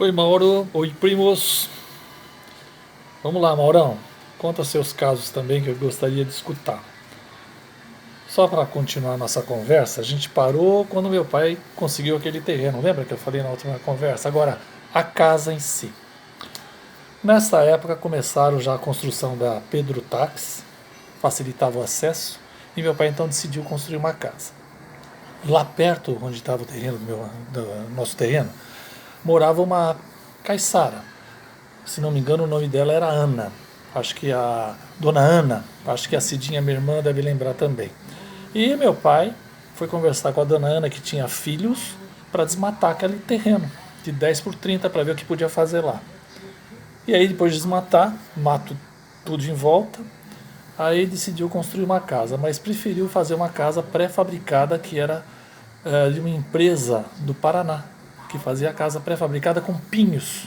Oi, Mauro. Oi, primos. Vamos lá, Maurão. Conta seus casos também que eu gostaria de escutar. Só para continuar nossa conversa, a gente parou quando meu pai conseguiu aquele terreno. Lembra que eu falei na última conversa? Agora, a casa em si. Nessa época começaram já a construção da Pedro Tax, facilitava o acesso, e meu pai então decidiu construir uma casa. Lá perto, onde estava o terreno do nosso terreno, morava uma caiçara. Se não me engano, o nome dela era Ana. Acho que a Dona Ana, acho que a Cidinha, minha irmã, deve lembrar também. E meu pai foi conversar com a Dona Ana, que tinha filhos, para desmatar aquele terreno de 10 por 30 para ver o que podia fazer lá. E aí, depois de desmatar, mato tudo em volta, aí decidiu construir uma casa, mas preferiu fazer uma casa pré-fabricada que era de uma empresa do Paraná, que fazia a casa pré-fabricada com pinhos,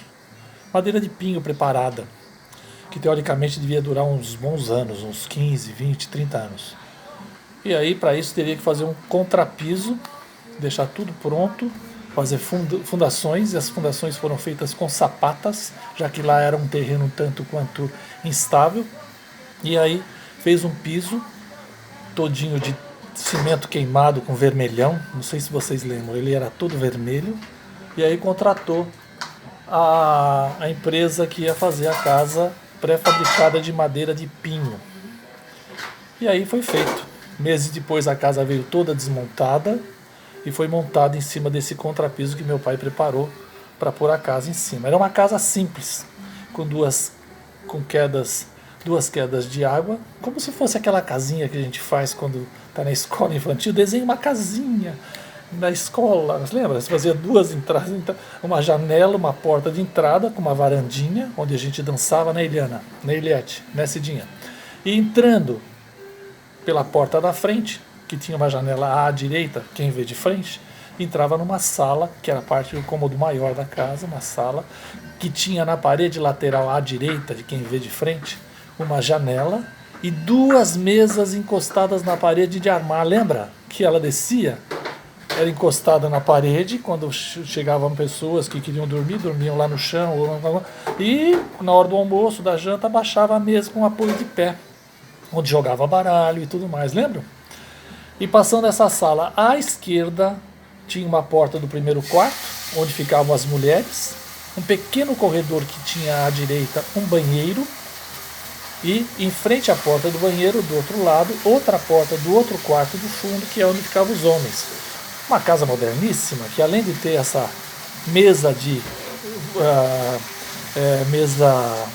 madeira de pinho preparada, que teoricamente devia durar uns bons anos, uns 15, 20, 30 anos. E aí, para isso, teria que fazer um contrapiso, deixar tudo pronto, fazer fundações, e as fundações foram feitas com sapatas, já que lá era um terreno tanto quanto instável. E aí fez um piso todinho de cimento queimado com vermelhão, não sei se vocês lembram, ele era todo vermelho. E aí contratou a empresa que ia fazer a casa pré-fabricada de madeira de pinho. E aí foi feito. Meses depois a casa veio toda desmontada e foi montada em cima desse contrapiso que meu pai preparou para pôr a casa em cima. Era uma casa simples, com duas quedas de água, como se fosse aquela casinha que a gente faz quando está na escola infantil, desenha uma casinha na escola, você lembra? Você fazia duas entradas, uma janela, uma porta de entrada com uma varandinha, onde a gente dançava na Eliana, na Eliette, na Cidinha. E entrando pela porta da frente, que tinha uma janela à direita, quem vê de frente, entrava numa sala, que era parte do cômodo maior da casa, uma sala que tinha na parede lateral à direita, de quem vê de frente, uma janela e duas mesas encostadas na parede de armar. Lembra que ela descia? Era encostada na parede, quando chegavam pessoas que queriam dormir, dormiam lá no chão, e na hora do almoço, da janta, baixava a mesa com apoio de pé, onde jogava baralho e tudo mais, lembram? E passando essa sala à esquerda, tinha uma porta do primeiro quarto, onde ficavam as mulheres, um pequeno corredor que tinha à direita um banheiro, e em frente à porta do banheiro, do outro lado, outra porta do outro quarto do fundo, que é onde ficavam os homens. Uma casa moderníssima, que além de ter essa mesa de mesa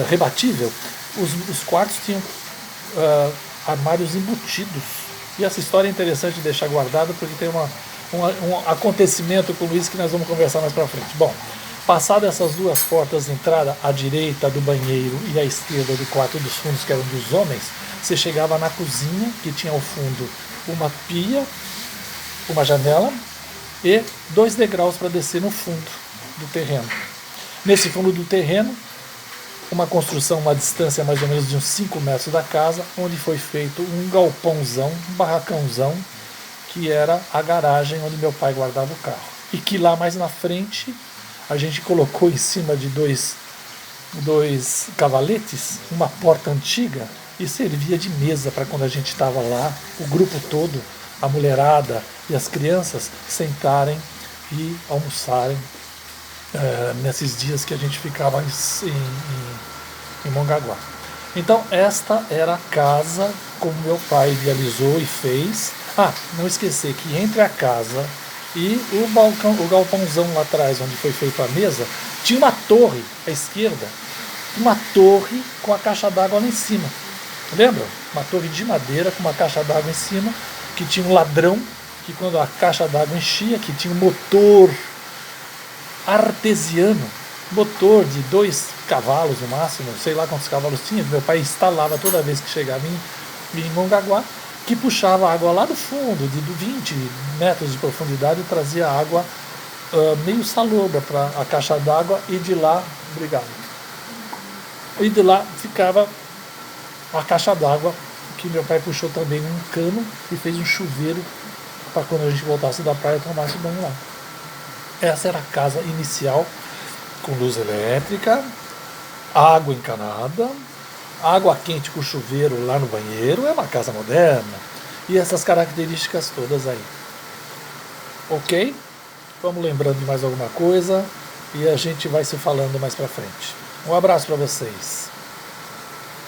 rebatível, os quartos tinham armários embutidos. E essa história é interessante de deixar guardada, porque tem um acontecimento com o Luiz que nós vamos conversar mais para frente. Bom, passado essas duas portas de entrada, à direita do banheiro e à esquerda do quarto dos fundos, que eram dos homens, você chegava na cozinha, que tinha ao fundo uma pia, uma janela e 2 degraus para descer no fundo do terreno. Nesse fundo do terreno, uma construção, uma distância mais ou menos de uns 5 metros da casa, onde foi feito um galpãozão, um barracãozão, que era a garagem onde meu pai guardava o carro. E que lá mais na frente a gente colocou em cima de dois cavaletes uma porta antiga e servia de mesa para quando a gente estava lá, o grupo todo, a mulherada e as crianças sentarem e almoçarem nesses dias que a gente ficava em Mongaguá. Então esta era a casa como meu pai idealizou e fez. Não esquecer que entre a casa e o galpãozão lá atrás, onde foi feita a mesa, tinha uma torre à esquerda, uma torre com a caixa d'água lá em cima. Lembra? Uma torre de madeira com uma caixa d'água em cima, que tinha um ladrão, que quando a caixa d'água enchia, que tinha um motor artesiano, motor de 2 cavalos no máximo, sei lá quantos cavalos tinha, meu pai instalava toda vez que chegava em Mongaguá, que puxava água lá do fundo, de 20 metros de profundidade, e trazia água meio salobra para a caixa d'água, e de lá, obrigado, e de lá ficava a caixa d'água, que meu pai puxou também um cano e fez um chuveiro para quando a gente voltasse da praia tomasse banho lá. Essa era a casa inicial, com luz elétrica, água encanada, água quente com chuveiro lá no banheiro. É uma casa moderna. E essas características todas aí. Ok? Vamos lembrando de mais alguma coisa e a gente vai se falando mais pra frente. Um abraço para vocês.